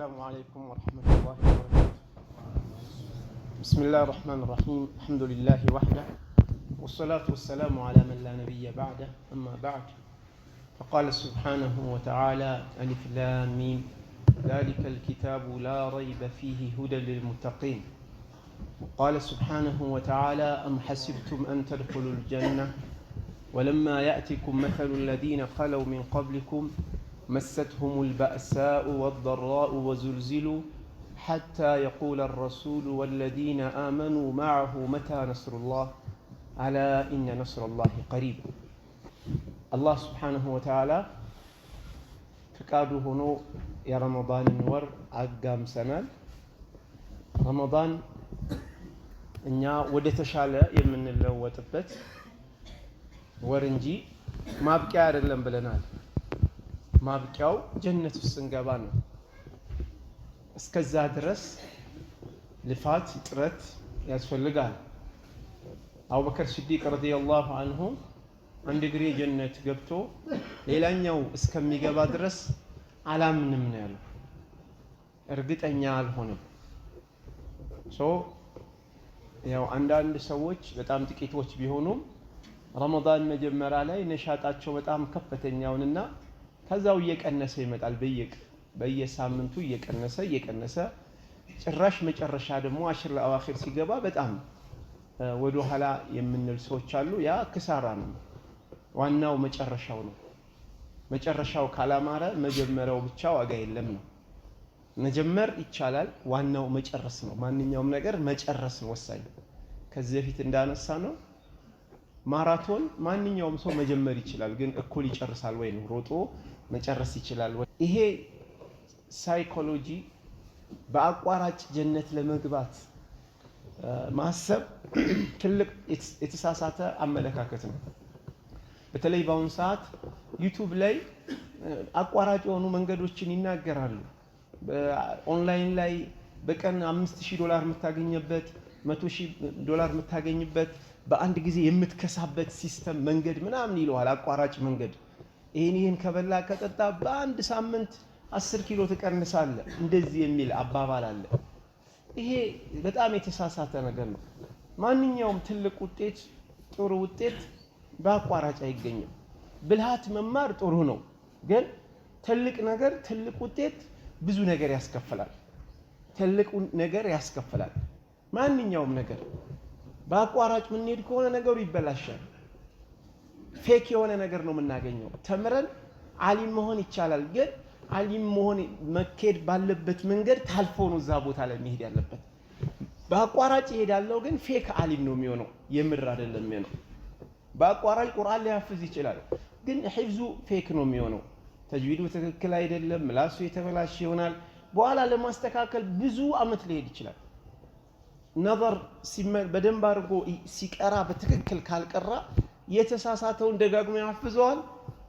السلام عليكم ورحمة الله وبركاته. بسم الله الرحمن الرحيم. الحمد لله وحده والصلاة والسلام على من لا نبي بعده. أما بعد فقال سبحانه وتعالى ألف لام ميم ذلك الكتاب لا ريب فيه هدى للمتقين. قال سبحانه وتعالى أم حسبتم أن تدخلوا الجنة ولما يأتكم مثل الذين خلوا من قبلكم مستهم البأساء والضراء وزلزلوا حتى يقول الرسول والذين آمنوا معه متى نصر الله ألا إن نصر الله قريب. الله سبحانه وتعالى فقاده هنا يا رمضان النور أقام سنة رمضان እኛ ወደ ተሻለ የምንለወጥበት ወር እንጂ ማብቂያ አይደለም ብለናል። ማብቂያው ጀነት ውስጥ እንገባ ነው። እስከዛ ድረስ ልፋት ጥረት ያስፈልጋል። አቡበከር ሲዲቅ ረዲየላሁ ዐንሁ አንድ ግሬ ጀነት ገብቶ ሌላኛው እስከሚገባ ድረስ አላምንም ነው ያለው። እርግጠኛ አልሆነም። ያው አንዳንድ ሰዎች በጣም ጥቂቶች ቢሆኑም ረመዳን መጀመሪያ ላይ ነሻጣቸው በጣም ከፍተኛውንና ከዛው እየቀነሰ ይመጣል። በየሳምንቱ እየቀነሰ ጭራሽ መጨረሻ ደግሞ አሽር ለአዋኺር ሲገባ በጣም ወደ ኋላ የምንል ሰዎች አሉ። ያ ክሳራ ነው። ዋናው መጨረሻው ነው። መጨረሻው ካላማረ መጀመሪያው ብቻ ዋጋ የለም ነው። መጀመር ይቻላል፣ ዋናው መጨረስ ነው። ማንኛውም ነገር መጨረስ ነው ወሳኝ። ከዚህ በፊት እንዳነሳ ነው ማራቶን ማንኛውም ሰው መጀመር ይችላል፣ ግን እኩል ይጨርሳል ወይ ነው? ሮጦ መጨረስ ይችላል ወይ? ይሄ ሳይኮሎጂ በአቋራጭ ጀነት ለመግባት ማሰብ ትልቅ የተሳሳተ አመለካከት ነው። በተለይ በአሁኑ ሰዓት ዩቲዩብ ላይ አቋራጭ የሆኑ መንገዶችን ይናገራሉ። ኦንላይን ላይ በቀን $5000 የምታገኝበት $100,000 የምታገኝበት በአንድ ጊዜ የምትከሳበት ሲስተም መንገድ ምናምን ይለዋል። አቋራጭ መንገድ ይሄን ከበላ ከጠጣ በአንድ ሳምንት 10 ኪሎ ትቀንሳለህ እንደዚህ የሚል አባባል አለ። ይሄ በጣም የተሳሳተ ነገር ነው። ማንኛውም ትልቅ ውጤት፣ ጥሩ ውጤት በአቋራጭ አይገኝም። ብልሃት መማር ጥሩ ነው፣ ግን ትልቅ ነገር ትልቅ ውጤት ብዙ ነገር ያስከፍላል። ትልቁ ነገር ያስከፍላል። ማንኛውም ነገር በአቋራጭ ምንሄድ ከሆነ ነገሩ ይበላሻል። ፌክ የሆነ ነገር ነው የምናገኘው። ተምረን ዓሊም መሆን ይቻላል፣ ግን ዓሊም መሆን መከድ ባለበት መንገድ ታልፎ ነው እዛ ቦታ ላይ መሄድ ያለበት። በአቋራጭ ይሄዳለው፣ ግን ፌክ ዓሊም ነው የሚሆነው፣ የምር አይደለም የሚሆነው። በአቋራጭ ቁርአን ሊያፍዝ ይችላል፣ ግን ሒፍዙ ፌክ ነው የሚሆነው። ተጅዊዱ ትክክል አይደለም፣ ምላሱ የተበላሽ ይሆናል። በኋላ ለማስተካከል ብዙ አመት ሊሄድ ይችላል። ነበር በደንብ አድርጎ ሲቀራ በትክክል ካልቀራ የተሳሳተውን ደጋግሞ ያፍዘዋል።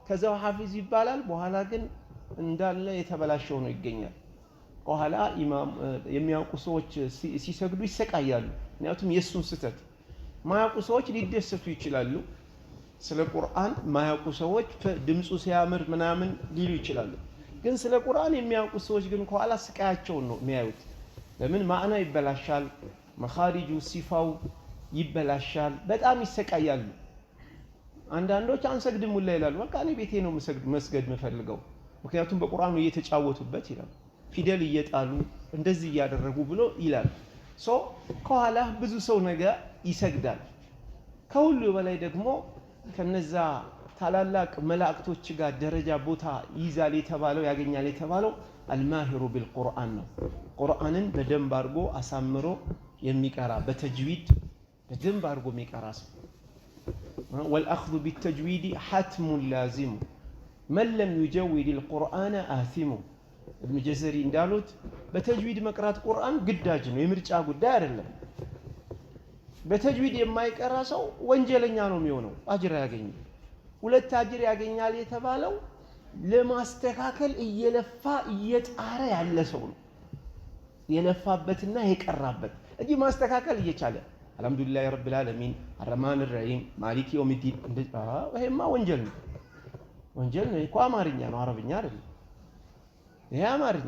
ከዛው ሐፊዝ ይባላል። በኋላ ግን እንዳለ የተበላሸው ነው ይገኛል። በኋላ ኢማም የሚያውቁ ሰዎች ሲሰግዱ ይሰቃያሉ። ምክንያቱም የሱን ስተት ማያውቁ ሰዎች ሊደሰቱ ይችላሉ። ስለ ቁርአን ማያውቁ ሰዎች ድምጹ ሲያምር ምናምን ሊሉ ይችላሉ። ግን ስለ ቁርአን የሚያውቁ ሰዎች ግን ከኋላ ስቃያቸውን ነው የሚያዩት። ለምን? ማዕና ይበላሻል፣ መኻሪጁ ሲፋው ይበላሻል፣ በጣም ይሰቃያሉ። አንዳንዶች አንሰግድም ሁላ ይላሉ። በቃ እኔ ቤቴ ነው መስገድ የምፈልገው፣ ምክንያቱም በቁርአኑ እየተጫወቱበት ይላሉ፣ ፊደል እየጣሉ እንደዚህ እያደረጉ ብሎ ይላል። ከኋላ ብዙ ሰው ነገ ይሰግዳል። ከሁሉ በላይ ደግሞ ከነዛ ታላላቅ መላእክቶች ጋር ደረጃ ቦታ ይዛል የተባለው ያገኛል የተባለው አልማሂሩ ቢልቁርአን ነው። ቁርአንን በደንብ አድርጎ አሳምሮ የሚቀራ በተጅዊድ በደንብ አድርጎ የሚቀራ ሰው ወልአኽዙ ቢተጅዊድ ሐትሙን ላዚሙ መን ለም ዩጀዊድ አልቁርአን አሲሙ። ኢብኑ ጀዘሪ እንዳሉት በተጅዊድ መቅራት ቁርአን ግዳጅ ነው፣ የምርጫ ጉዳይ አይደለም። በተጅዊድ የማይቀራ ሰው ወንጀለኛ ነው የሚሆነው፣ አጅር አያገኝም። ሁለት አጅር ያገኛል የተባለው ለማስተካከል እየለፋ እየጣረ ያለ ሰው ነው፣ የለፋበትና የቀራበት እንጂ ማስተካከል እየቻለ አልሐምዱሊላህ ረብል ዓለሚን አርማን ረሂም ማሊክ የውሚዲን ይሄማ ወንጀል ነው። ወንጀል ነው እኮ አማርኛ ነው፣ አረብኛ አይደለም። ይሄ አማርኛ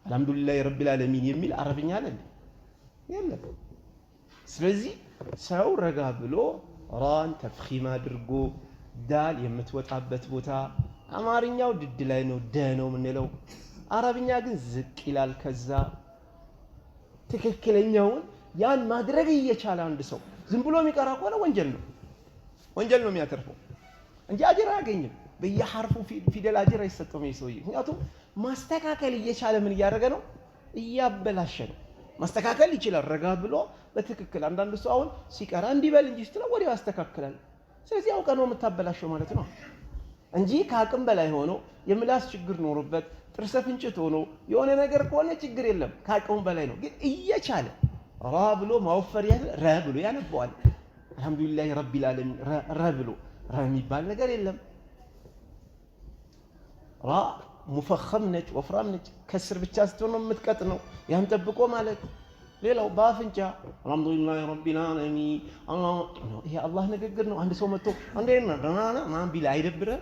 አልሐምዱሊላህ ረቢል ዓለሚን የሚል አረብኛ አለ የለም። ስለዚህ ሰው ረጋ ብሎ ራን ተፍኺም አድርጎ ዳል የምትወጣበት ቦታ አማርኛው ድድ ላይ ነው ደ ነው የምንለው። አረብኛ ግን ዝቅ ይላል። ከዛ ትክክለኛውን ያን ማድረግ እየቻለ አንድ ሰው ዝም ብሎ የሚቀራ ከሆነ ወንጀል ነው የሚያተርፈው እንጂ አጅር አያገኝም። በየሐርፉ ፊደል አጅር አይሰጠውም ይሰውይ። ምክንያቱም ማስተካከል እየቻለ ምን እያደረገ ነው? እያበላሸ ነው። ማስተካከል ይችላል ረጋ ብሎ በትክክል። አንዳንድ ሰው አሁን ሲቀራ እንዲበል እንጂ ስትለው ወዲያው ያስተካክላል። ስለዚህ አውቀ ነው የምታበላሸው ማለት ነው እንጂ ከአቅም በላይ ሆኖ የምላስ ችግር ኖሮበት ጥርሰ ፍንጭት ሆኖ የሆነ ነገር ከሆነ ችግር የለም። ከአቅሙ በላይ ነው ግን እየቻለ ራ ብሎ ማወፈር ያለ ረ ብሎ ያነበዋል። አልሐምዱሊላህ ረቢል ዓለሚን ረ ብሎ ራ የሚባል ነገር የለም። ራ ሙፈኸም ነች፣ ወፍራም ነች። ከስር ብቻ ስትሆን ነው የምትቀጥ ነው ያን ጠብቆ ማለት። ሌላው በአፍንጫ አልሐምዱሊላህ ረቢል ዓለሚን ይሄ አላህ ንግግር ነው። አንድ ሰው መጥቶ አንዴና ደናና ማን ቢል አይደብርህ?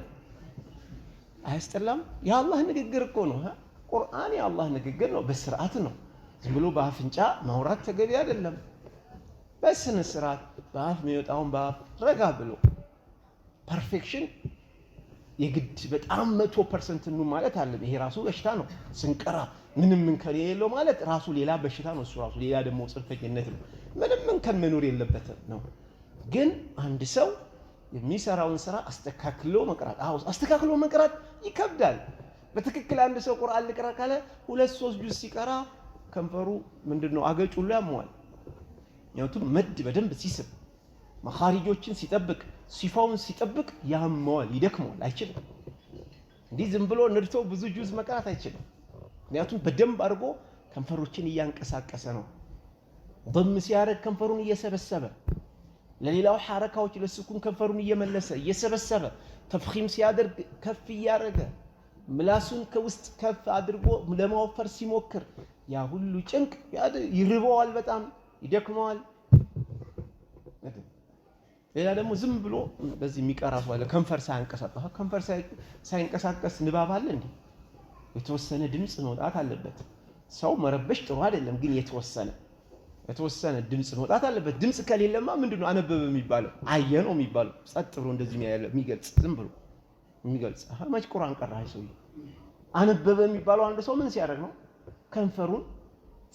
አያስጠላም? የአላህ ንግግር እኮ ነው። ቁርአን የአላህ ንግግር ነው፣ በስርዓት ነው። ዝም ብሎ በአፍንጫ ማውራት ተገቢ አይደለም። በስነ ስርዓት በአፍ የሚወጣውን በአፍ ረጋ ብሎ ፐርፌክሽን የግድ በጣም 100% ነው ማለት አለ። ይሄ ራሱ በሽታ ነው። ስንቀራ ምንም እንከን የሌለው ማለት ራሱ ሌላ በሽታ ነው። እሱ ራሱ ሌላ ደግሞ ጽንፈኝነት ነው። ምንም እንከን መኖር የለበትም ነው። ግን አንድ ሰው የሚሰራውን ስራ አስተካክሎ መቅራት አስተካክሎ መቅራት ይከብዳል። በትክክል አንድ ሰው ቁርአን ልቅራ ካለ 2-3 ጁዝ ሲቀራ ከንፈሩ ምንድነው አገጭ ሁሉ ያመዋል። ያውቱ መድ በደንብ ሲስብ መኻሪጆችን ሲጠብቅ ሲፋውን ሲጠብቅ ያመዋል፣ ይደክመዋል፣ አይችልም። እንዲህ ዝም ብሎ ንድቶ ብዙ ጁዝ መቅራት አይችልም። ምክንያቱም በደንብ አድርጎ ከንፈሮችን እያንቀሳቀሰ ነው። ضم ሲያረግ ከንፈሩን እየሰበሰበ ለሌላው ሐረካዎች ለስኩን ከንፈሩን እየመለሰ እየሰበሰበ ተፍኺም ሲያደርግ ከፍ እያረገ ምላሱን ከውስጥ ከፍ አድርጎ ለማወፈር ሲሞክር ያ ሁሉ ጭንቅ ይርበዋል፣ በጣም ይደክመዋል። ሌላ ደግሞ ዝም ብሎ በዚህ የሚቀራ ሰው አለ ከንፈር ሳይንቀሳቀስ ንባብ አለ እንዴ? የተወሰነ ድምጽ መውጣት አለበት። ሰው መረበሽ ጥሩ አይደለም፣ ግን የተወሰነ ድምጽ መውጣት አለበት። ድምጽ ከሌለማ ምንድነው አነበበ የሚባለው? አየ ነው የሚባለው። ጸጥ ብሎ እንደዚህ የሚገልጽ ዝም ብሎ የሚገልጽ መች ቁርአን ቀራህ ሰው አነበበ የሚባለው አንድ ሰው ምን ሲያደርግ ነው? ከንፈሩን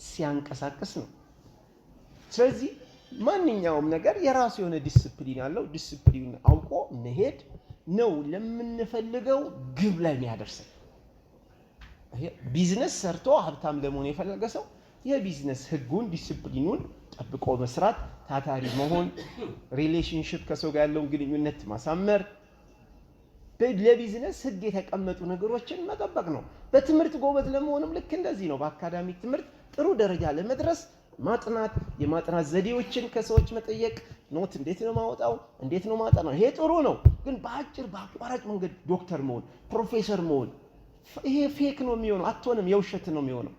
ሲያንቀሳቅስ ነው። ስለዚህ ማንኛውም ነገር የራሱ የሆነ ዲስፕሊን አለው። ዲስፕሊን አውቆ መሄድ ነው ለምንፈልገው ግብ ላይ የሚያደርሰን። ቢዝነስ ሰርቶ ሀብታም ለመሆን የፈለገ ሰው የቢዝነስ ህጉን ዲስፕሊኑን ጠብቆ መስራት፣ ታታሪ መሆን፣ ሪሌሽንሺፕ ከሰው ጋር ያለውን ግንኙነት ማሳመር፣ ለቢዝነስ ህግ የተቀመጡ ነገሮችን መጠበቅ ነው። በትምህርት ጎበዝ ለመሆንም ልክ እንደዚህ ነው። በአካዳሚክ ትምህርት ጥሩ ደረጃ ለመድረስ ማጥናት፣ የማጥናት ዘዴዎችን ከሰዎች መጠየቅ፣ ኖት እንዴት ነው ማውጣው፣ እንዴት ነው ማጠናው፣ ይሄ ጥሩ ነው። ግን በአቋራጭ መንገድ ዶክተር መሆን፣ ፕሮፌሰር መሆን ይሄ ፌክ ነው የሚሆነው። አትሆንም፣ የውሸት ነው የሚሆነው።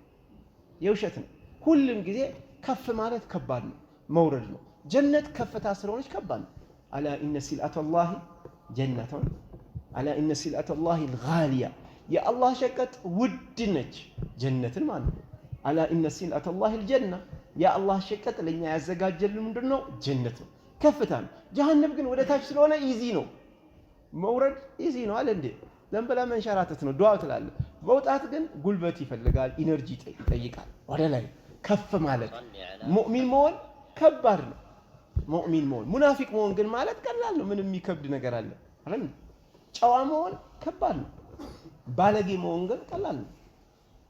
የውሸት ነው። ሁሉም ጊዜ ከፍ ማለት ከባድ ነው፣ መውረድ ነው። ጀነት ከፍታ ስለሆነች ከባድ ነው። አላ ኢነ ሲልአተላሂ ጀነቱን አላ ኢነ ሲልአተላሂ الغاليه የአላህ ሸቀጥ ውድ ነች፣ ጀነትን ማለት ነው። አላ ኢነ ሲልአተላሂ الجنه የአላህ ሸቀጥ ለኛ ያዘጋጀልን ምንድነው? ጀነት ነው፣ ከፍታ ነው። ጀሃነም ግን ወደ ታች ስለሆነ ኢዚ ነው መውረድ፣ ኢዚ ነው አለ እንዴ። ዝም ብለህ መንሸራተት ነው፣ ዱዓ ትላለህ። መውጣት ግን ጉልበት ይፈልጋል፣ ኢነርጂ ይጠይቃል። ወደ ላይ ከፍ ማለት ሙእሚን መሆን ከባድ ነው። ሙእሚን መሆን ሙናፊቅ መሆን ግን ማለት ቀላል ነው። ምንም የሚከብድ ነገር አለ አይደል? ጨዋ መሆን ከባድ ነው። ባለጌ መሆን ግን ቀላል ነው።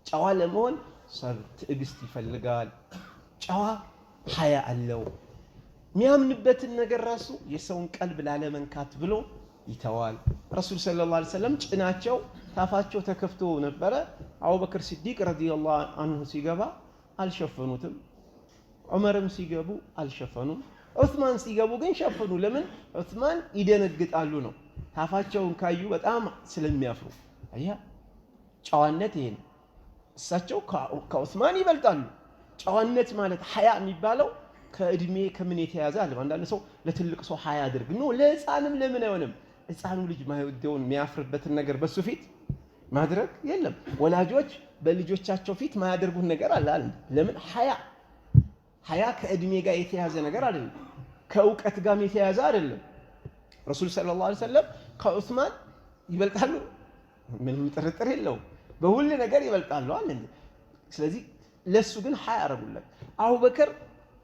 ጨዋ ለመሆን ሰብር፣ ትዕግስት ይፈልጋል። ጨዋ ሀያ አለው። የሚያምንበትን ነገር ራሱ የሰውን ቀልብ ላለመንካት ብሎ ይተዋል። ረሱል ሰለላሁ ዐለይሂ ወሰለም ጭናቸው ታፋቸው ተከፍቶ ነበረ። አቡበክር ሲዲቅ ረዲየላሁ ዐንሁ ሲገባ አልሸፈኑትም። ዑመርም ሲገቡ አልሸፈኑም። ዑስማን ሲገቡ ግን ሸፈኑ። ለምን? ዑስማን ይደነግጣሉ ነው፣ ታፋቸውን ካዩ በጣም ስለሚያፍሩ። አያ ጨዋነት ይሄ ነው። እሳቸው ከዑስማን ይበልጣሉ። ጨዋነት ማለት ሀያ የሚባለው ከእድሜ ከምን የተያዘ አለ። አንዳንድ ሰው ለትልቅ ሰው ሀያ አድርግ ነው፣ ለህፃንም ለምን አይሆንም? ህፃኑ ልጅ ማይወደውን የሚያፍርበትን ነገር በሱ ፊት ማድረግ የለም። ወላጆች በልጆቻቸው ፊት ማያደርጉት ነገር አለ። ለምን? ሐያ ከእድሜ ጋር የተያዘ ነገር አይደለም፣ ከእውቀት ጋር የተያዘ አይደለም። ረሱል ሰለላሁ ዐለይሂ ወሰለም ከዑስማን ይበልጣሉ፣ ምንም ጥርጥር የለውም። በሁሉ ነገር ይበልጣሉ አለ። ስለዚህ ለሱ ግን ሐያ አደረጉለት። አቡበከር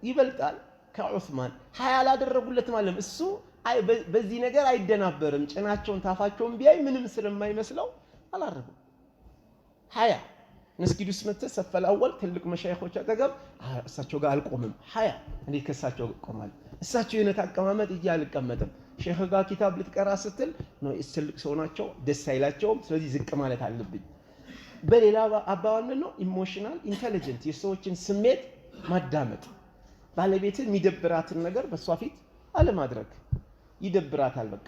ይበልጣል ከዑስማን፣ ሐያ አላደረጉለት ማለት እሱ በዚህ ነገር አይደናበርም። ጭናቸውን ታፋቸውን ቢያይ ምንም ስለማይመስለው አላረጉም። ሐያ መስጊድ ውስጥ መጥተህ ሰፈል አወል ትልቅ መሻይኾች አጠገብ እሳቸው ጋር አልቆምም። ሐያ እንዴት ከእሳቸው ቆማል? እሳቸው የነት አቀማመጥ እያ አልቀመጥም። ሼህ ጋር ኪታብ ልትቀራ ስትል ነው ትልቅ ሰው ናቸው፣ ደስ አይላቸውም። ስለዚህ ዝቅ ማለት አለብኝ። በሌላ አባባል ምን ነው? ኢሞሽናል ኢንተለጀንት፣ የሰዎችን ስሜት ማዳመጥ። ባለቤትን የሚደብራትን ነገር በሷ ፊት አለማድረግ፣ ይደብራታል በቃ።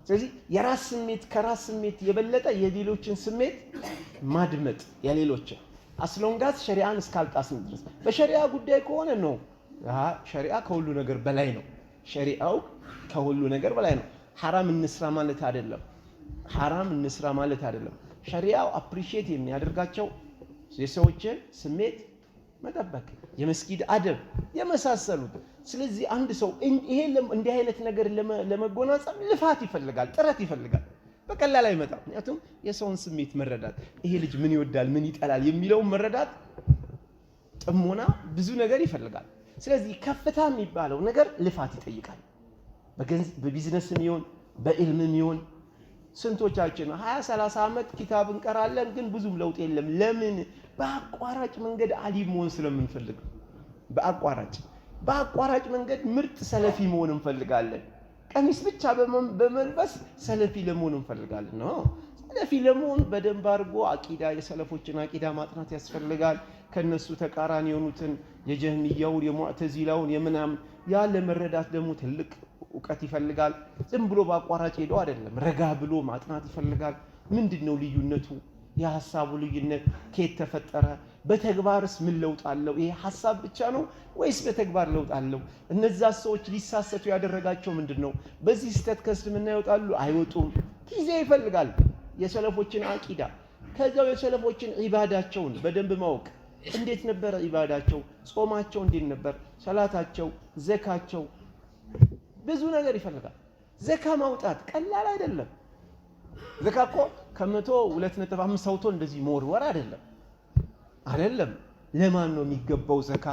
ስለዚህ የራስ ስሜት ከራስ ስሜት የበለጠ የሌሎችን ስሜት ማድመጥ፣ የሌሎችን አስሎንጋስ ሸሪዓን እስካልጣስን ድረስ። በሸሪዓ ጉዳይ ከሆነ ነው ሸሪዓ ከሁሉ ነገር በላይ ነው። ሸሪዓው ከሁሉ ነገር በላይ ነው። ሐራም እንስራ ማለት አይደለም። ሐራም እንስራ ማለት አይደለም። ሸሪዓው አፕሪሺየት የሚያደርጋቸው የሰዎችን ስሜት መጠበቅ፣ የመስጊድ አደብ የመሳሰሉት። ስለዚህ አንድ ሰው ይሄ እንዲህ አይነት ነገር ለመጎናጸፍ ልፋት ይፈልጋል፣ ጥረት ይፈልጋል። በቀላል አይመጣም። ምክንያቱም የሰውን ስሜት መረዳት፣ ይሄ ልጅ ምን ይወዳል ምን ይጠላል የሚለውን መረዳት፣ ጥሞና፣ ብዙ ነገር ይፈልጋል። ስለዚህ ከፍታ የሚባለው ነገር ልፋት ይጠይቃል። በቢዝነስም ይሁን በኢልምም ይሁን ስንቶቻችን 20-30 ዓመት ኪታብ እንቀራለን፣ ግን ብዙም ለውጥ የለም። ለምን? በአቋራጭ መንገድ አሊም መሆን ስለምንፈልግ። በአቋራጭ መንገድ ምርጥ ሰለፊ መሆን እንፈልጋለን። ቀሚስ ብቻ በመልበስ ሰለፊ ለመሆን እንፈልጋለን ነው። ሰለፊ ለመሆን በደንብ አድርጎ አቂዳ፣ የሰለፎችን አቂዳ ማጥናት ያስፈልጋል። ከነሱ ተቃራኒ የሆኑትን የጀህሚያውን፣ የሙዕተዚላውን፣ የምናምን ያ ለመረዳት ደግሞ ትልቅ እውቀት ይፈልጋል። ዝም ብሎ በአቋራጭ ሄዶ አይደለም፣ ረጋ ብሎ ማጥናት ይፈልጋል። ምንድነው ልዩነቱ? የሐሳቡ ልዩነት ከየት ተፈጠረ? በተግባርስ ምን ለውጥ አለው? ይሄ ሐሳብ ብቻ ነው ወይስ በተግባር ለውጥ አለው? እነዛ ሰዎች ሊሳሰቱ ያደረጋቸው ምንድነው? በዚህ ስህተት ከእስልምና ይወጣሉ አይወጡም? ጊዜ ይፈልጋል። የሰለፎችን አቂዳ፣ ከዛው የሰለፎችን ዒባዳቸውን በደንብ ማወቅ። እንዴት ነበር ዒባዳቸው? ጾማቸው እንዴት ነበር? ሰላታቸው፣ ዘካቸው፣ ብዙ ነገር ይፈልጋል። ዘካ ማውጣት ቀላል አይደለም። ዘካ እኮ ከመቶ 2.5 ሰውቶ እንደዚህ መወርወር አይደለም። ለማን ነው የሚገባው ዘካ?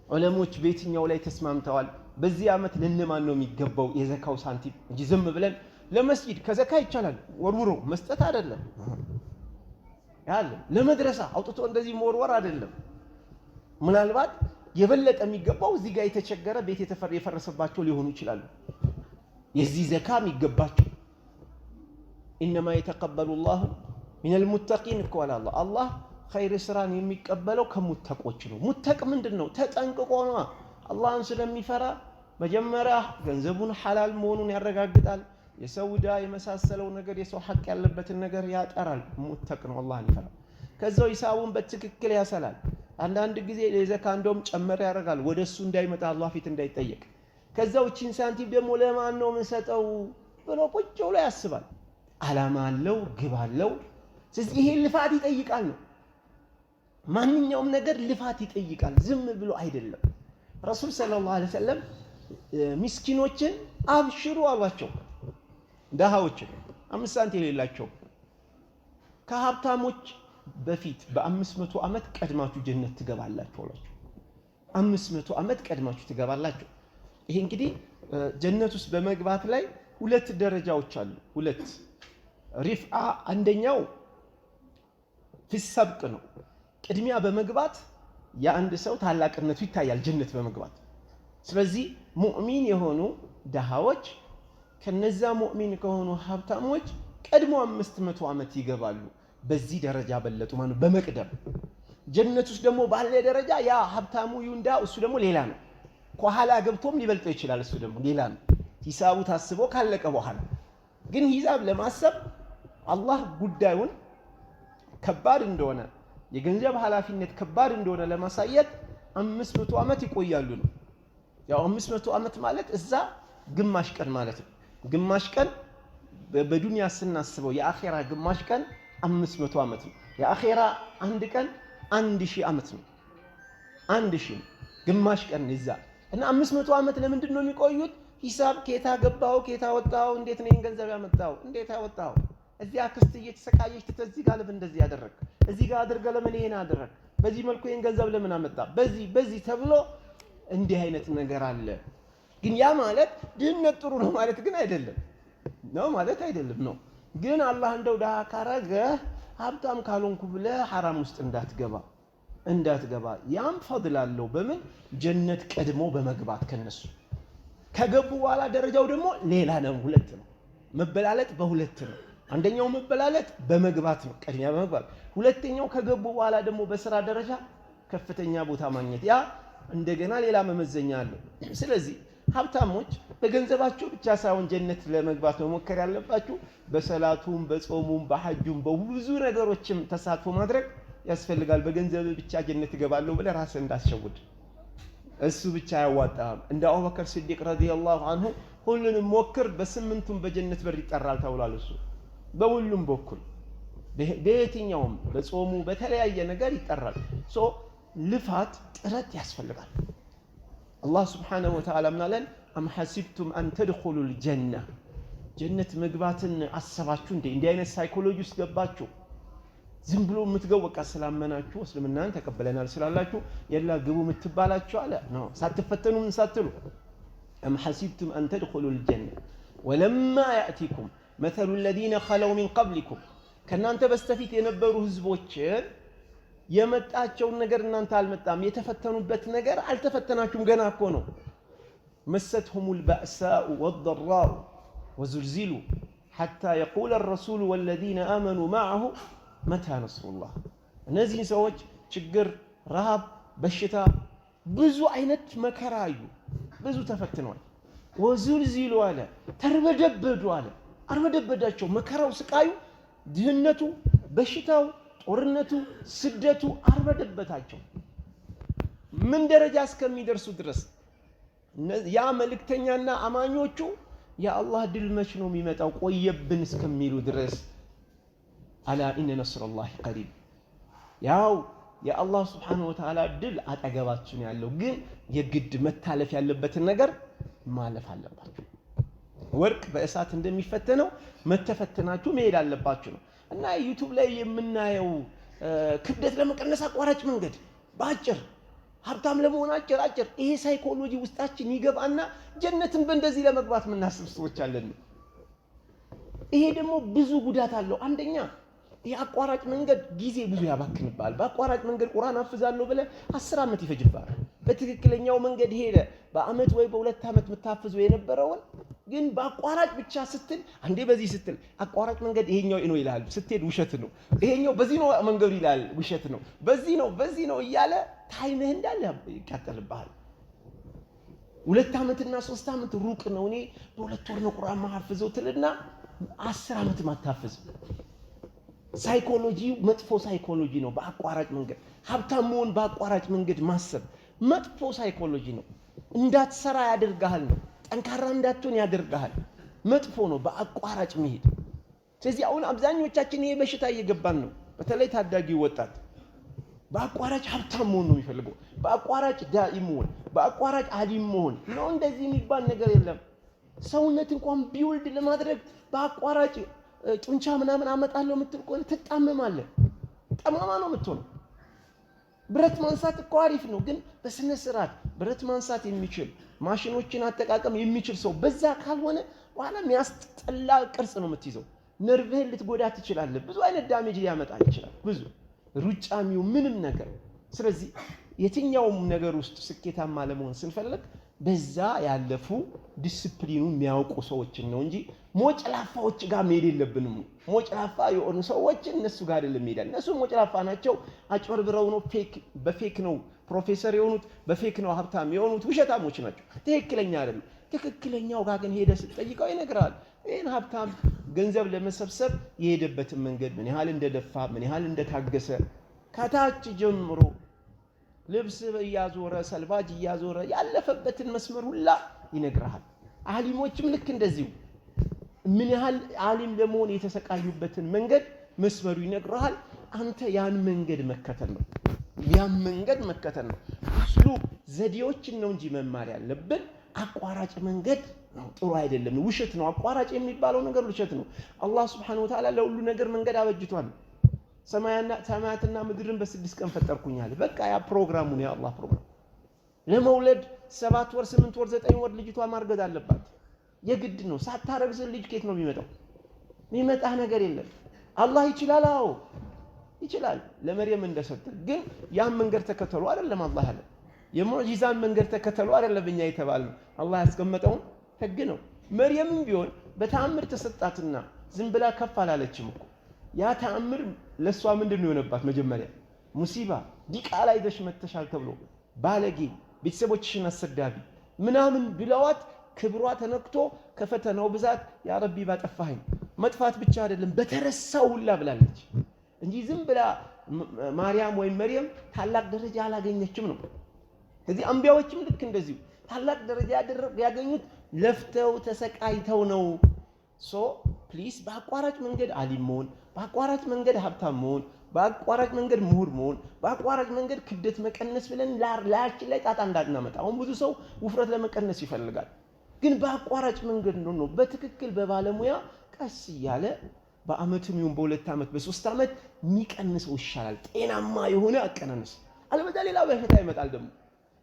ዑለሞች በየትኛው ላይ ተስማምተዋል? በዚህ ዓመት ለነማን ነው የሚገባው የዘካው ሳንቲም? እንጂ ዝም ብለን ለመስጊድ ከዘካ ይቻላል ወርውሮ መስጠት አይደለም። ያለ ለመድረሳ አውጥቶ እንደዚህ መወርወር አይደለም። ምናልባት የበለጠ የሚገባው እዚህ ጋር የተቸገረ ቤት የፈረሰባቸው ሊሆኑ ይችላሉ። የዚህ ዘካ የሚገባቸው ኢነማ የተቀበሉ ላሁ ሚነል ሙተቂን እኮ አለ አላህ። ኸይር ስራን የሚቀበለው ከሙተቆች ነው። ሙተቅ ምንድን ነው? ተጠንቅቆ ነው። አላህን ስለሚፈራ መጀመሪያ ገንዘቡን ሐላል መሆኑን ያረጋግጣል። የሰው ዕዳ የመሳሰለው ነገር፣ የሰው ሐቅ ያለበትን ነገር ያጠራል። ሙተቅ ነው፣ አላህን ይፈራል። ከዛው ሂሳቡን በትክክል ያሰላል። አንዳንድ ጊዜ ለዘካ እንደውም ጨመር ያደርጋል፣ ወደሱ እንዳይመጣ አላህ ፊት እንዳይጠየቅ። ከዛው እቺን ሳንቲም ደግሞ ለማን ነው የምንሰጠው ብሎ ቁጭ ብሎ ያስባል። ዓላማ አለው፣ ግብ አለው። ስለዚህ ይሄ ልፋት ይጠይቃል ነው። ማንኛውም ነገር ልፋት ይጠይቃል፣ ዝም ብሎ አይደለም። ረሱል ሰለላሁ ዐለይሂ ወሰለም ምስኪኖችን አብሽሩ አሏቸው። ደሃዎችን 5 ሳንቲም የሌላቸው ከሀብታሞች በፊት በ500 ዓመት ቀድማችሁ ጀነት ትገባላችሁ አሏቸው። 500 ዓመት ቀድማችሁ ትገባላችሁ። ይሄ እንግዲህ ጀነት ውስጥ በመግባት ላይ 2 ደረጃዎች አሉ። 2 ሪፍዓ። አንደኛው ፍሰብቅ ነው። ቅድሚያ በመግባት የአንድ ሰው ታላቅነቱ ይታያል ጀነት በመግባት። ስለዚህ ሙእሚን የሆኑ ደሃዎች ከነዛ ሙእሚን ከሆኑ ሀብታሞች ቀድሞ 500 ዓመት ይገባሉ። በዚህ ደረጃ በለጡ ማለት በመቅደም። ጀነት ውስጥ ደግሞ ባለ ደረጃ ያ ሀብታሙ ይሁንዳ እሱ ደግሞ ሌላ ነው። ከኋላ ገብቶም ሊበልጠው ይችላል፣ እሱ ደግሞ ሌላ ነው። ሂሳቡ ታስቦ ካለቀ በኋላ ግን ሂሳብ ለማሰብ አላህ ጉዳዩን ከባድ እንደሆነ፣ የገንዘብ ኃላፊነት ከባድ እንደሆነ ለማሳየት 500 ዓመት ይቆያሉ ነው። ያው 500 ዓመት ማለት እዛ ግማሽ ቀን ማለት ነው። ግማሽ ቀን በዱንያ ስናስበው የአኺራ ግማሽ ቀን 500 ዓመት ነው። የአኺራ አንድ ቀን 1000 ዓመት ነው። 1000 ግማሽ ቀን ይዛ እና 500 ዓመት ለምንድን ነው የሚቆዩት? ሂሳብ ኬታ ገባው ኬታ ወጣው፣ እንዴት ነው ገንዘብ ያመጣው፣ እንዴት ያወጣው፣ እዚህ አክስት እየተሰቃየች ተዚህ ጋር ለምን እንደዚህ ያደረክ፣ እዚህ ጋር አድርገ ለምን ይሄን አደረክ፣ በዚህ መልኩ ይሄን ገንዘብ ለምን አመጣ፣ በዚህ ተብሎ እንዲህ አይነት ነገር አለ። ግን ያ ማለት ድህነት ጥሩ ነው ማለት ግን አይደለም ነው ማለት አይደለም ነው። ግን አላህ እንደው ዳሃ ካረገ ሀብታም ካልሆንኩ ብለህ ሐራም ውስጥ እንዳትገባ ያም ፈድል አለው። በምን ጀነት ቀድሞ በመግባት ከነሱ ከገቡ በኋላ ደረጃው ደግሞ ሌላ ነው። ሁለት ነው መበላለጥ፣ በሁለት ነው። አንደኛው መበላለጥ በመግባት ነው፣ ቀድሚያ በመግባት። ሁለተኛው ከገቡ በኋላ ደግሞ በስራ ደረጃ ከፍተኛ ቦታ ማግኘት፣ ያ እንደገና ሌላ መመዘኛ አለው። ስለዚህ ሀብታሞች በገንዘባቸው ብቻ ሳይሆን ጀነት ለመግባት መሞከር ያለባችሁ በሰላቱም በጾሙም በሐጁም በብዙ ነገሮችም ተሳትፎ ማድረግ ያስፈልጋል። በገንዘብ ብቻ ጀነት እገባለሁ ብለህ ራስህ እንዳትሸውድ። እሱ ብቻ አያዋጣም። እንደ አቡበከር ሲዲቅ ረዲየላሁ ዐንሁ ሁሉንም ሞክር በስምንቱም በጀነት በር ይጠራል ተብሏል። እሱ በሁሉም በኩል በየትኛውም በጾሙ በተለያየ ነገር ይጠራል። ልፋት ጥረት ያስፈልጋል። አላህ ስብሓነሁ ወተዓላ ምናለን? አም ሐሲብቱም አን ተድኹሉል ጀነ፣ ጀነት መግባትን አሰባችሁ እንዴ? እንዲህ አይነት ሳይኮሎጂ ውስጥ ገባችሁ? ዝም ብሎ የምትገቡ በቃ ስላመናችሁ እስልምናን ተቀበለናል ስላላችሁ የላ ግቡ የምትባላችሁ አለ ነው። ሳትፈተኑ ምን ሳትሉ አም ሐሲብቱም አን ተድኹሉል ጀነ ወለማ ያእቲኩም መተሉ ለዚነ ኸለው ሚን ቀብሊኩም፣ ከእናንተ በስተፊት የነበሩ ህዝቦችን የመጣቸውን ነገር እናንተ አልመጣም፣ የተፈተኑበት ነገር አልተፈተናችሁም፣ ገና እኮ ነው። መሰትሁሙል በእሳኡ ወደራኡ ወዙልዚሉ ሐታ የቁለ ረሱሉ ወለዚነ አመኑ መዐሁ መታ ነስሩላህ። እነዚህን ሰዎች ችግር፣ ረሃብ፣ በሽታ፣ ብዙ አይነት መከራ አዩ፣ ብዙ ተፈትነዋል። ወዙልዚሉ አለ፣ ተርበደበዱ አለ፣ አርበደበዳቸው። መከራው፣ ስቃዩ፣ ድህነቱ፣ በሽታው፣ ጦርነቱ፣ ስደቱ አርበደበታቸው። ምን ደረጃ እስከሚደርሱ ድረስ ያ መልእክተኛና አማኞቹ የአላህ ድል መች ነው የሚመጣው ቆየብን እስከሚሉ ድረስ አላ ኢነ ነስረላሂ ቀሪብ፣ ያው የአላህ ስብሓነሁ ወተዓላ ድል አጠገባችን ያለው፣ ግን የግድ መታለፍ ያለበትን ነገር ማለፍ አለባችሁ። ወርቅ በእሳት እንደሚፈተነው መተፈተናችሁ መሄድ አለባችሁ ነው። እና ዩቲዩብ ላይ የምናየው ክብደት ለመቀነስ አቋራጭ መንገድ በአጭር ሀብታም ለመሆን አጭር፣ ይሄ ሳይኮሎጂ ውስጣችን ይገባና ጀነትን በእንደዚህ ለመግባት የምናስብ ሰዎች አለን። ይሄ ደግሞ ብዙ ጉዳት አለው። አንደኛ ይሄ አቋራጭ መንገድ ጊዜ ብዙ ያባክንባል። በአቋራጭ መንገድ ቁርአን አፍዛለሁ ብለህ 10 ዓመት ይፈጅባል። በትክክለኛው መንገድ ሄደ በአመት ወይ በ2 ዓመት የምታፍዘው የነበረውን ግን በአቋራጭ ብቻ ስትል አንዴ በዚህ ስትል አቋራጭ መንገድ ይሄኛው ነው ይላል፣ ስትሄድ ውሸት ነው፣ ይሄኛው በዚህ ነው መንገዱ ይላል፣ ውሸት ነው፣ በዚህ ነው እያለ ታይምህ እንዳለ ይቃጠልብሃል። 2 ዓመትና 3 ዓመት ሩቅ ነው። እኔ በ2 ወር ነው ቁርአን ማሐፍዘው ትልና 10 ዓመት ማታፍዝ። ሳይኮሎጂው መጥፎ ሳይኮሎጂ ነው። በአቋራጭ መንገድ ሀብታም መሆን በአቋራጭ መንገድ ማሰብ መጥፎ ሳይኮሎጂ ነው። እንዳትሰራ ያደርጋል ነው። ጠንካራ እንዳትሆን ያደርጋል። መጥፎ ነው በአቋራጭ መሄድ። ስለዚህ አሁን አብዛኞቻችን ይሄ በሽታ እየገባን ነው። በተለይ ታዳጊ ወጣት በአቋራጭ ሀብታም መሆን ነው የሚፈልገው፣ በአቋራጭ ዳኢም መሆን፣ በአቋራጭ አሊም መሆን ነው። እንደዚህ የሚባል ነገር የለም። ሰውነት እንኳን ቢውልድ ለማድረግ በአቋራጭ ጡንቻ ምናምን አመጣለሁ የምትል ከሆነ ትጣመማለህ፣ ጠማማ ነው የምትሆነው። ብረት ማንሳት እኮ አሪፍ ነው፣ ግን በስነ ስርዓት ብረት ማንሳት የሚችል ማሽኖችን አጠቃቀም የሚችል ሰው በዛ ካልሆነ በኋላ የሚያስጠላ ቅርጽ ነው የምትይዘው። ነርቭህን ልትጎዳ ትችላለህ። ብዙ አይነት ዳሜጅ ሊያመጣ ይችላል፣ ብዙ ሩጫሚው ምንም ነገር። ስለዚህ የትኛውም ነገር ውስጥ ስኬታማ ለመሆን ስንፈልግ በዛ ያለፉ ዲስፕሊኑ የሚያውቁ ሰዎችን ነው እንጂ ሞጭላፋዎች ጋር መሄድ የለብንም። ሞጭላፋ የሆኑ ሰዎች እነሱ ጋር አይደለም መሄድ። እነሱ ሞጭላፋ ናቸው፣ አጭበርብረው ነው፣ በፌክ ነው ፕሮፌሰር የሆኑት፣ በፌክ ነው ሀብታም የሆኑት፣ ውሸታሞች ናቸው። ትክክለኛ አይደለም። ትክክለኛው ጋር ግን ሄደ ስትጠይቀው ይነግራል። ይህን ሀብታም ገንዘብ ለመሰብሰብ የሄደበትን መንገድ ምን ያህል እንደደፋ፣ ምን ያህል እንደታገሰ ከታች ጀምሮ ልብስ እያዞረ ሰልባጅ እያዞረ ያለፈበትን መስመር ሁላ ይነግራል። አሊሞችም ልክ እንደዚሁ ምን ያህል አሊም ለመሆን የተሰቃዩበትን መንገድ መስመሩ ይነግርሃል። አንተ ያን መንገድ መከተል ነው። እሱ ዘዴዎችን ነው እንጂ መማር ያለብን አቋራጭ መንገድ ነው ጥሩ አይደለም። ውሸት ነው። አቋራጭ የሚባለው ነገር ውሸት ነው። አላህ Subhanahu Wa Ta'ala ለሁሉ ነገር መንገድ አበጅቷል። ሰማያትና ምድርን በ6 ቀን ፈጠርኩኝ አለ። በቃ ያ ፕሮግራሙ ነው፣ የአላህ ፕሮግራም። ለመውለድ 7 ወር 8 ወር 9 ወር ልጅቷ ማርገዝ አለባት። የግድ ነው። ሳታረግዝ ልጅ ከየት ነው የሚመጣው? የሚመጣ ነገር የለም። አላህ ይችላል። አዎ ይችላል። ለመርየም እንደሰጠ ግን ያን መንገድ ተከተሉ አይደለም አላህ ያለ። የሙዕጂዛን መንገድ ተከተሉ አይደለም እኛ የተባልነው። አላህ ያስቀመጠው ህግ ነው። መርየምም ቢሆን በተአምር ተሰጣትና ዝም ብላ ከፍ አላለችም እኮ። ያ ተአምር ለሷ ምንድነው የሆነባት? መጀመሪያ ሙሲባ ዲቃላ ይዘሽ መተሻል ተብሎ ባለጌ ቤተሰቦችሽን አሰዳቢ ምናምን ብለዋት ክብሯ ተነክቶ ከፈተናው ብዛት ያ ረቢ ባጠፋኸኝ መጥፋት ብቻ አይደለም በተረሳው ሁላ ብላለች እንጂ ዝም ብላ ማርያም ወይም መርየም ታላቅ ደረጃ አላገኘችም ነው። ስለዚህ አንቢያዎችም ልክ እንደዚሁ ታላቅ ደረጃ ያገኙት ለፍተው ተሰቃይተው ነው። ፕሊስ በአቋራጭ መንገድ አሊም መሆን፣ በአቋራጭ መንገድ ሀብታም መሆን፣ በአቋራጭ መንገድ ምሁር መሆን፣ በአቋራጭ መንገድ ክብደት መቀነስ ብለን ላያችን ላይ ጣጣ እንዳናመጣ። አሁን ብዙ ሰው ውፍረት ለመቀነስ ይፈልጋል፣ ግን በአቋራጭ መንገድ ነው። በትክክል በባለሙያ ቀስ እያለ በአመትም ይሁን በ2 ዓመት በ3 ዓመት የሚቀንሰው ይሻላል። ጤናማ የሆነ አቀናነስ። አለበዛ ሌላ በሽታ ይመጣል። ደግሞ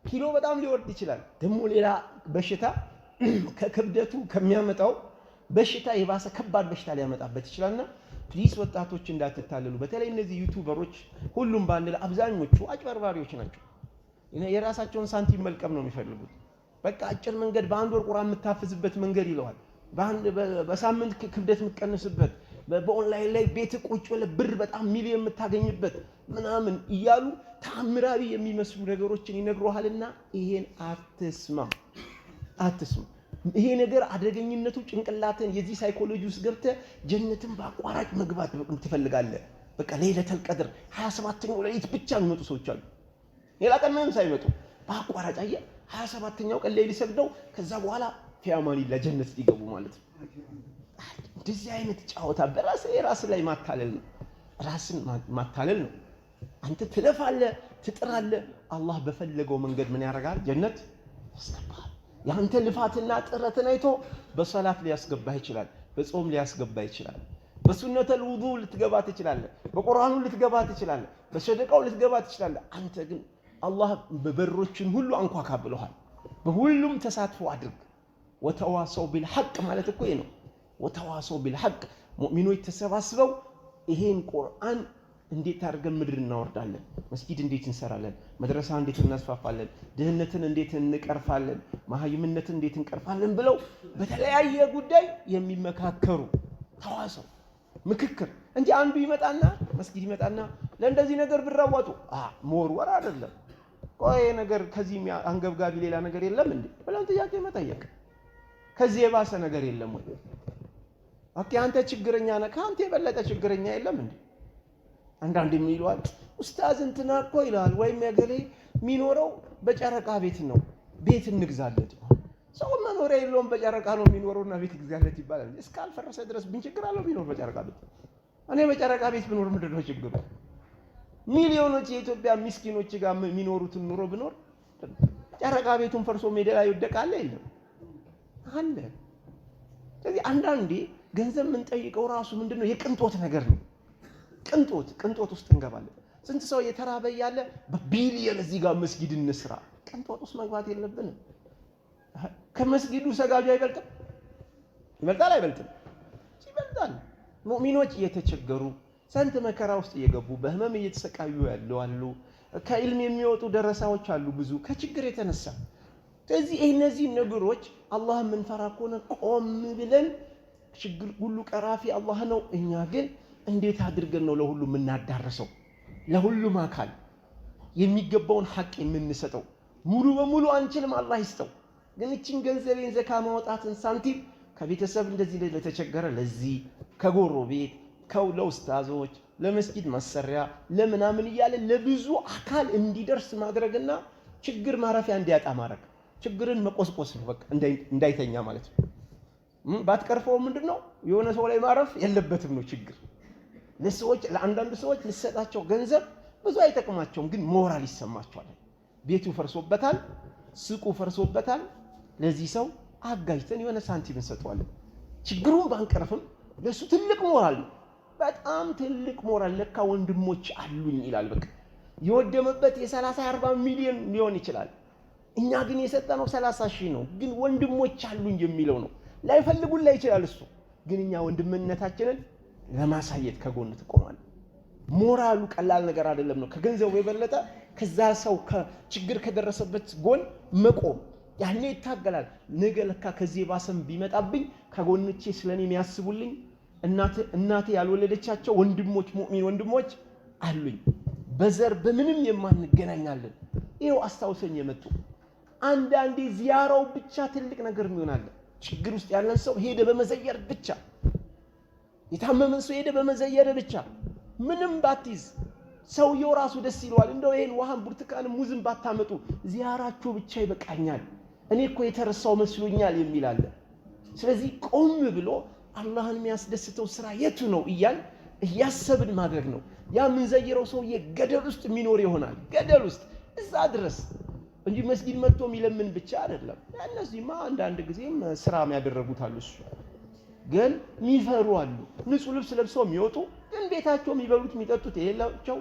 ኪሎ በጣም ሊወርድ ይችላል። ደግሞ ሌላ በሽታ ከክብደቱ ከሚያመጣው በሽታ የባሰ ከባድ በሽታ ሊያመጣበት ይችላልና ፕሊስ ወጣቶች እንዳትታለሉ። በተለይ እነዚህ ዩቲዩበሮች ሁሉም ባንል አብዛኞቹ አጭበርባሪዎች ናቸው። የራሳቸውን ሳንቲም መልቀም ነው የሚፈልጉት። በቃ አጭር መንገድ በአንድ ወር ቁርአን የምታፍዝበት መንገድ ይለዋል። በሳምንት ክብደት የምትቀንስበት፣ በኦንላይን ላይ ቤት ቁጭ ብለህ ብር በጣም ሚሊዮን የምታገኝበት ምናምን እያሉ ተአምራዊ የሚመስሉ ነገሮችን ይነግሩሃልና ይሄን አትስማ። ይሄ ነገር አደገኝነቱ ጭንቅላትን የዚህ ሳይኮሎጂ ውስጥ ገብተህ ጀነትን በአቋራጭ መግባት ትፈልጋለህ። በቃ ለይለተል ቀድር 27ኛው ሌሊት ብቻ የሚመጡ ሰዎች አሉ። ሌላ ቀን ምንም ሳይመጡ በአቋራጭ አየህ 27ኛው ቀን ሌሊት ሰግደው ከዛ በኋላ ፊያማኒ ለጀነት ሊገቡ ማለት ነው። እንደዚህ አይነት ጫወታ በራስ ላይ ማታለል ነው። ራስን ማታለል ነው። አንተ ትለፋለህ፣ ትጥራለህ። አላህ በፈለገው መንገድ ምን ያደርጋል? ጀነት ያስገባል። ያንተ ልፋትና ጥረትን አይቶ በሰላት ሊያስገባህ ይችላል፣ በጾም ሊያስገባህ ይችላል፣ በሱነተል ውዱእ ልትገባ ትችላለህ፣ በቁርአኑ ልትገባ ትችላለህ፣ በሰደቃው ልትገባ ትችላለህ። አንተ ግን አላህ በበሮችን ሁሉ አንኳካ ብለዋል። በሁሉም ተሳትፎ አድርግ። ወተዋሰው ቢልሐቅ ማለት እኮ ይሄ ነው። ወተዋሰው ቢልሐቅ ሙእሚኖች ተሰባስበው ይሄን ቁርአን እንዴት አድርገን ምድር እናወርዳለን፣ መስጊድ እንዴት እንሰራለን፣ መድረሳ እንዴት እናስፋፋለን፣ ድህነትን እንዴት እንቀርፋለን፣ መሃይምነትን እንዴት እንቀርፋለን ብለው በተለያየ ጉዳይ የሚመካከሩ ተዋሰው ምክክር እንጂ አንዱ ይመጣና መስጊድ ይመጣና ለእንደዚህ ነገር ብራዋጡ መወርወር አይደለም። ቆይ ነገር ከዚህ አንገብጋቢ ሌላ ነገር የለም እንዴ ብለን ጥያቄ መጠየቅ። ከዚህ የባሰ ነገር የለም ወይ? ኦኬ አንተ ችግረኛ ነህ፣ ከአንተ የበለጠ ችግረኛ የለም እንዴ? አንዳንድ የሚሏል ኡስታዝ እንትና እኮ ይላል ወይም ያገሌ የሚኖረው በጨረቃ ቤት ነው፣ ቤት እንግዛለት። ሰው መኖሪያ የለውም በጨረቃ ነው የሚኖረውና ቤት እንግዛለት ይባላል። እስካልፈረሰ ድረስ ምን ችግር አለው ቢኖር በጨረቃ ቤት? እኔ በጨረቃ ቤት ብኖር ምንድን ነው ችግሩ? ሚሊዮኖች የኢትዮጵያ ምስኪኖች ጋር የሚኖሩትን ኑሮ ብኖር ጨረቃ ቤቱን ፈርሶ ሜዳ ላይ ይወደቃል የለም አለ። ስለዚህ አንዳንዴ ገንዘብ የምንጠይቀው ራሱ ምንድነው የቅንጦት ነገር ነው። ቅንጦት ውስጥ እንገባለን። ስንት ሰው የተራበ ያለ በቢሊየን እዚህ ጋር መስጊድ እንስራ። ቅንጦት ውስጥ መግባት የለብንም። ከመስጊዱ ሰጋጁ አይበልጥም? ይበልጣል አይበልጥም? ይበልጣል። ሙእሚኖች እየተቸገሩ ስንት መከራ ውስጥ እየገቡ በህመም እየተሰቃዩ ያሉ አሉ። ከኢልም የሚወጡ ደረሳዎች አሉ ብዙ ከችግር የተነሳ። ስለዚህ እነዚህ ነገሮች አላህ የምንፈራ ከሆነ ቆም ብለን ችግር ሁሉ ቀራፊ አላህ ነው። እኛ ግን እንዴት አድርገን ነው ለሁሉ የምናዳርሰው? ለሁሉም አካል የሚገባውን ሐቅ የምንሰጠው? ሙሉ በሙሉ አንችልም፣ አላህ ይስጠው። ግን እቺን ገንዘቤን ዘካ ማውጣትን ሳንቲም ከቤተሰብ እንደዚህ ለተቸገረ ለዚህ ከጎሮ ቤት ለኡስታዞች ለመስጊድ ማሰሪያ ለምናምን እያለ ለብዙ አካል እንዲደርስ ማድረግና ችግር ማረፊያ እንዲያጣ ማድረግ፣ ችግርን መቆስቆስ ነው። በቃ እንዳይተኛ ማለት ነው። ባትቀርፈው ምንድነው የሆነ ሰው ላይ ማረፍ የለበትም ነው ችግር። ለሰዎች ለአንዳንድ ሰዎች ልሰጣቸው ገንዘብ ብዙ አይጠቅማቸውም፣ ግን ሞራል ይሰማቸዋል። ቤቱ ፈርሶበታል፣ ሱቁ ፈርሶበታል። ለዚህ ሰው አጋጅተን የሆነ ሳንቲም እንሰጠዋለን። ችግሩን ባንቀርፍም ለሱ ትልቅ ሞራል ነው፣ በጣም ትልቅ ሞራል። ለካ ወንድሞች አሉኝ ይላል። በቃ የወደመበት የ30-40 ሚሊዮን ሊሆን ይችላል። እኛ ግን የሰጠነው 30 ሺህ ነው፣ ግን ወንድሞች አሉኝ የሚለው ነው። ላይፈልጉን ላይ ይችላል እሱ፣ ግን እኛ ወንድምነታችንን ለማሳየት ከጎን ትቆማለህ። ሞራሉ ቀላል ነገር አይደለም ነው። ከገንዘቡ የበለጠ ከዛ ሰው ከችግር ከደረሰበት ጎን መቆም ያኔ ይታገላል። ነገ ለካ ከዚህ ባሰም ቢመጣብኝ ከጎንቼ ስለኔ የሚያስቡልኝ እናቴ ያልወለደቻቸው ወንድሞች ሙእሚን ወንድሞች አሉኝ። በዘር በምንም የማንገናኛለን። ይሄው አስታውሰኝ የመጡ አንዳንዴ ዚያራው ብቻ ትልቅ ነገር የሚሆናል። ችግር ውስጥ ያለን ሰው ሄደ በመዘየር ብቻ፣ የታመመን ሰው ሄደ በመዘየር ብቻ ምንም ባትይዝ ሰውየው ራሱ ደስ ይለዋል። እንደው ይሄን ውሃን ብርቱካንም ሙዝም ባታመጡ ዚያራችሁ ብቻ ይበቃኛል፣ እኔ እኮ የተረሳው መስሎኛል የሚል አለ። ስለዚህ ቆም ብሎ አላህን የሚያስደስተው ስራ የቱ ነው እያሰብን ማድረግ ነው። ያ የምንዘይረው ሰውዬ ገደል ውስጥ የሚኖር ይሆናል፣ ገደል ውስጥ እዛ ድረስ እንጂ መስጊድ መጥቶ የሚለምን ብቻ አይደለም። እነዚህማ አንዳንድ ጊዜም ስራም ያደረጉት አሉ። እሱ ግን የሚፈሩ አሉ፣ ንጹህ ልብስ ለብሰው የሚወጡ ግን ቤታቸው የሚበሉት የሚጠጡት የሌላቸው፣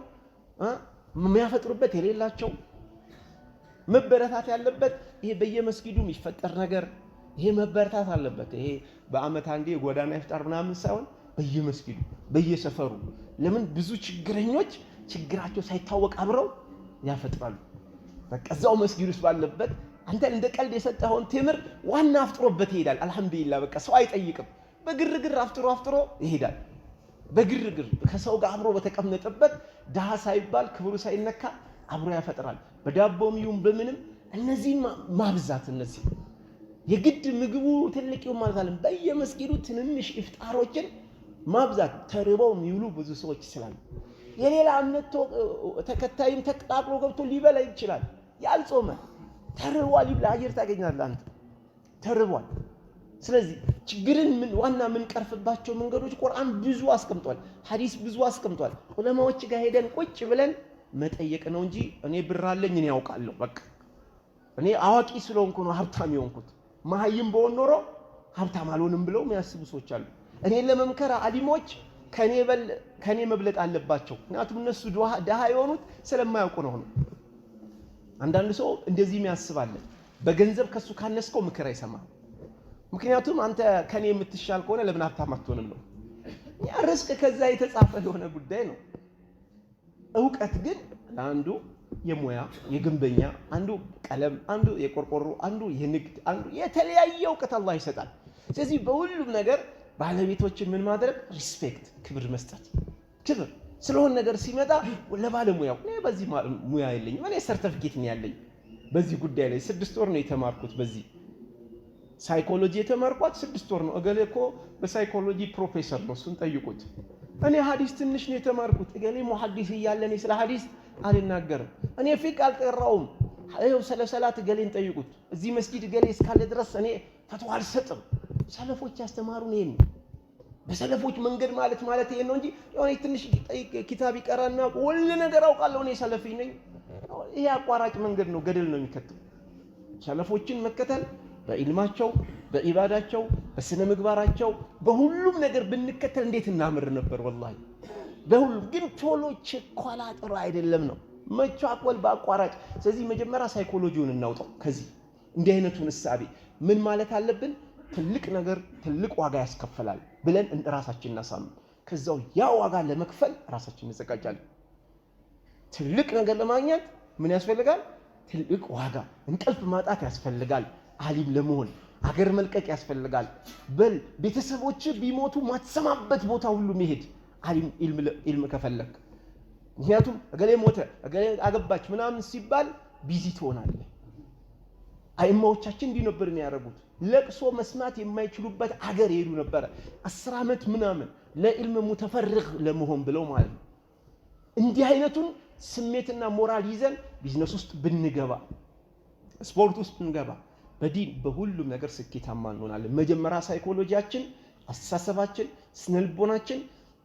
የሚያፈጥሩበት የሌላቸው። መበረታት ያለበት ይሄ በየመስጊዱ የሚፈጠር ነገር ይሄ መበረታት አለበት። ይሄ በአመት አንዴ የጎዳና ይፍጣር ምናምን ሳይሆን በየመስጊዱ በየሰፈሩ። ለምን ብዙ ችግረኞች ችግራቸው ሳይታወቅ አብረው ያፈጥራሉ። በቃ እዛው መስጊድ ውስጥ ባለበት አንተ እንደ ቀልድ የሰጠኸውን ቴምር ዋና አፍጥሮበት ይሄዳል። አልহামዱሊላህ በቃ ሰው አይጠይቅም። በግርግር አፍጥሮ ይሄዳል። በግርግር ከሰው ጋር አብሮ በተቀመጠበት ዳሃ ሳይባል ክብሩ ሳይነካ አብሮ ያፈጥራል። በዳቦም ይሁን በምንም እነዚህን ማብዛት፣ እነዚህ የግድ ምግቡ ትልቅ ይሁን ማለት አይደለም። በየመስጊዱ ትንንሽ ኢፍጣሮችን ማብዛት። ተርበው የሚውሉ ብዙ ሰዎች ስላሉ የሌላ እምነት ተከታይም ተቀጣጥሎ ገብቶ ሊበላ ይችላል። ያልጾመ ተርቧል ይብላ፣ አየር ታገኛለህ አንተ ተርቧል። ስለዚህ ችግርን ዋና የምንቀርፍባቸው መንገዶች ቁርአን ብዙ አስቀምጧል፣ ሐዲስ ብዙ አስቀምጧል። ዑለማዎች ጋር ሄደን ቁጭ ብለን መጠየቅ ነው እንጂ እኔ ብር አለኝ እኔ ያውቃለሁ በቃ እኔ አዋቂ ስለሆንኩ ነው ሀብታም የሆንኩት፣ መሀይም በሆን ኖሮ ሀብታም አልሆንም ብለው የሚያስቡ ሰዎች አሉ። እኔ ለመምከር አሊሞች ከኔ መብለጥ አለባቸው፣ ምክንያቱም እነሱ ደሃ የሆኑት ስለማያውቁ ነው። አንዳንድ ሰው እንደዚህ የሚያስባለ በገንዘብ ከሱ ካነስከው ምክር አይሰማም። ምክንያቱም አንተ ከኔ የምትሻል ከሆነ ለምን ሀብታም አትሆንም ነው። ያ ርዝቅ ከዛ የተጻፈ የሆነ ጉዳይ ነው። እውቀት ግን ለአንዱ የሙያ የግንበኛ፣ አንዱ ቀለም፣ አንዱ የቆርቆሮ፣ አንዱ የንግድ፣ አንዱ የተለያየ እውቀት አላህ ይሰጣል። ስለዚህ በሁሉም ነገር ባለቤቶችን ምን ማድረግ ሪስፔክት፣ ክብር መስጠት። ክብር ስለሆነ ነገር ሲመጣ ለባለሙያው እኔ በዚህ ሙያ የለኝም፣ እኔ ሰርቲፊኬት ነው ያለኝ በዚህ ጉዳይ ላይ 6 ወር ነው የተማርኩት፣ በዚህ ሳይኮሎጂ የተማርኳት 6 ወር ነው። እገሌ እኮ በሳይኮሎጂ ፕሮፌሰር ነው፣ እሱን ጠይቁት። እኔ ሐዲስ ትንሽ ነው የተማርኩት፣ እገሌ ሙሐዲስ እያለ ስለ ሐዲስ አልናገርም። እኔ ፊቅ አልቀራውም፣ ይኸው ስለ ሰላት እገሌን ጠይቁት። እዚህ መስጊድ እገሌ እስካለ ድረስ እኔ ፈትዋ አልሰጥም። ሰለፎች ያስተማሩን ይሄን ነው። በሰለፎች መንገድ ማለት ይሄን ነው እንጂ የሆነ ትንሽ ኪታብ ይቀራና ሁሉ ነገር አውቃለሁ እኔ ሰለፊ ነኝ፣ ይሄ አቋራጭ መንገድ ነው፣ ገደል ነው የሚከተው። ሰለፎችን መከተል በኢልማቸው፣ በኢባዳቸው፣ በስነ ምግባራቸው፣ በሁሉም ነገር ብንከተል እንዴት እናምር ነበር ወላሂ። በሁሉም ግን ቶሎ ቸኮላ ጥሩ አይደለም ነው መቻኮል በአቋራጭ። ስለዚህ መጀመሪያ ሳይኮሎጂውን እናውጣው። ከዚህ እንዲህ አይነቱን እሳቤ ምን ማለት አለብን? ትልቅ ነገር ትልቅ ዋጋ ያስከፍላል ብለን ራሳችንን እናሳምን። ከዛው ያ ዋጋ ለመክፈል ራሳችንን እንዘጋጃለን። ትልቅ ነገር ለማግኘት ምን ያስፈልጋል? ትልቅ ዋጋ። እንቅልፍ ማጣት ያስፈልጋል አሊም ለመሆን፣ አገር መልቀቅ ያስፈልጋል። በል ቤተሰቦች ቢሞቱ ማትሰማበት ቦታ ሁሉ መሄድ አሊም ኢልም ከፈለክ። ምክንያቱም እገሌ ሞተ እገሌ አገባች ምናምን ሲባል ቢዚ ትሆናለህ። አይማዎቻችን እንዲህ ነበር የሚያደርጉት። ለቅሶ መስማት የማይችሉበት አገር ይሄዱ ነበር 10 ዓመት ምናምን ለኢልም ሙተፈርግ ለመሆን ብለው ማለት ነው። እንዲህ አይነቱን ስሜትና ሞራል ይዘን ቢዝነስ ውስጥ ብንገባ፣ ስፖርት ውስጥ ብንገባ፣ በዲን በሁሉም ነገር ስኬታማ እንሆናለን። መጀመሪያ ሳይኮሎጂያችን፣ አስተሳሰባችን፣ ስነልቦናችን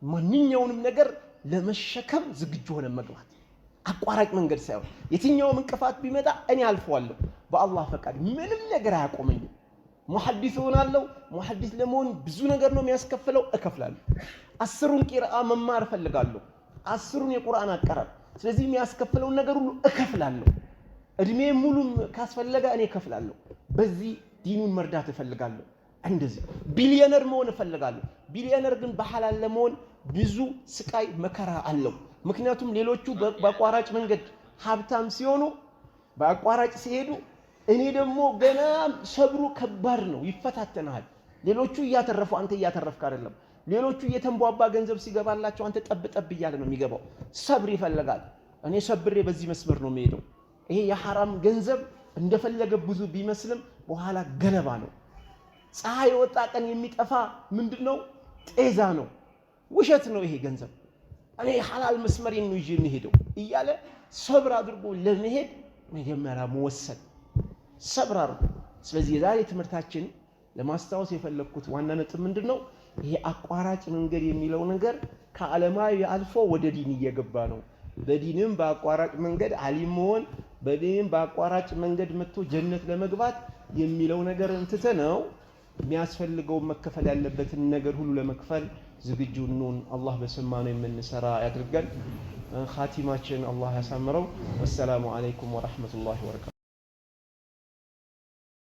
ማንኛውንም ነገር ለመሸከም ዝግጁ ሆነ መግባት አቋራጭ መንገድ ሳይሆን የትኛውም እንቅፋት ቢመጣ እኔ አልፈዋለሁ በአላህ ፈቃድ ምንም ነገር አያቆመኝም ሙሐዲስ ሆናለሁ ሙሐዲስ ለመሆን ብዙ ነገር ነው የሚያስከፍለው እከፍላለሁ 10ሩን ቂራአ መማር ፈልጋለሁ 10ሩን የቁርአን አቀራር ስለዚህ የሚያስከፍለው ነገር ሁሉ እከፍላለሁ እድሜ ሙሉ ካስፈለገ እኔ እከፍላለሁ በዚህ ዲኑን መርዳት እፈልጋለሁ እንደዚህ ቢሊዮነር መሆን እፈልጋለሁ ቢሊዮነር ግን በሐላል ለመሆን ብዙ ስቃይ መከራ አለው ምክንያቱም ሌሎቹ በአቋራጭ መንገድ ሀብታም ሲሆኑ በአቋራጭ ሲሄዱ እኔ ደግሞ ገና ሰብሩ ከባድ ነው ይፈታተናል ሌሎቹ እያተረፉ አንተ እያተረፍክ አይደለም ሌሎቹ እየተንቧባ ገንዘብ ሲገባላቸው አንተ ጠብ እያለ ነው የሚገባው ሰብር ይፈልጋል እኔ ሰብሬ በዚህ መስመር ነው የሚሄደው ይሄ የሐራም ገንዘብ እንደፈለገ ብዙ ቢመስልም በኋላ ገለባ ነው ፀሐይ ወጣ ቀን የሚጠፋ ምንድነው ጤዛ ነው ውሸት ነው ይሄ ገንዘብ እኔ ሐላል መስመር ነው ይዤ የሚሄደው እያለ ሰብር አድርጎ ለመሄድ መጀመሪያ መወሰን ሰብር አድርጎ ስለዚህ የዛሬ ትምህርታችን ለማስታወስ የፈለኩት ዋና ነጥብ ምንድነው ይሄ አቋራጭ መንገድ የሚለው ነገር ከዓለማዊ አልፎ ወደ ዲን እየገባ ነው በዲንም በአቋራጭ መንገድ ዓሊም መሆን በዲንም በአቋራጭ መንገድ መጥቶ ጀነት ለመግባት የሚለው ነገር እንትተ ነው የሚያስፈልገው መከፈል ያለበትን ነገር ሁሉ ለመክፈል ዝግጁ ነን አላህ በሰማነው የምንሰራ ያድርገን ኻቲማችን አላህ ያሳምረው ወሰላሙ አለይኩም ወራህመቱላሂ ወበረካቱ